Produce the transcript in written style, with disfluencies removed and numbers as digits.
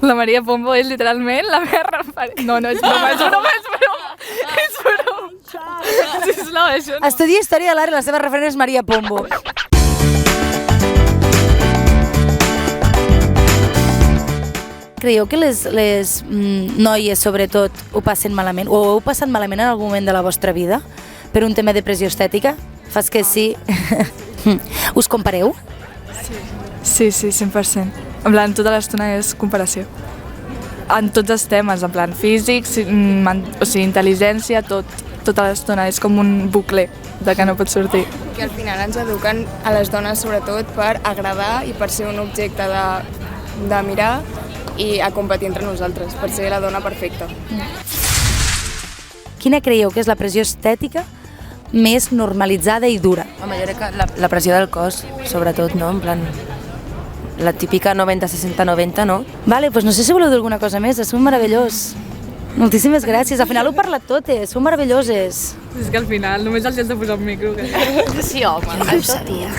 La Maria Pombo és literalment la meva referència. No, és broma. Sisplau, això no. Estudia Història de l'Art i la seva referent és Maria Pombo. Creieu que les noies, sobretot, ho passen malament? O ho heu passat malament en algun moment de la vostra vida? Per un tema de pressió estètica? Fas que sí? Us compareu? Sí, 100%. En plan, tota l'estona és comparació. En tots els temes, en plan físics, o sigui, intel·ligència, tota l'estona. És com un bucle de que no pots sortir. Que al final ens eduquen a les dones sobretot per agradar i per ser un objecte de mirar i a competir entre nosaltres, per ser la dona perfecta. Quina creieu que és la pressió estètica més normalitzada i dura? Home, jo crec que la pressió del cos, sobretot, no? En plan, la típica 90-60-90, no? Vale, doncs no sé si voleu dir alguna cosa més, sou meravellós. Moltíssimes gràcies, al final ho parlat totes, sou meravelloses. És que al final només els has de posar un micro. Sí, home, això sabia.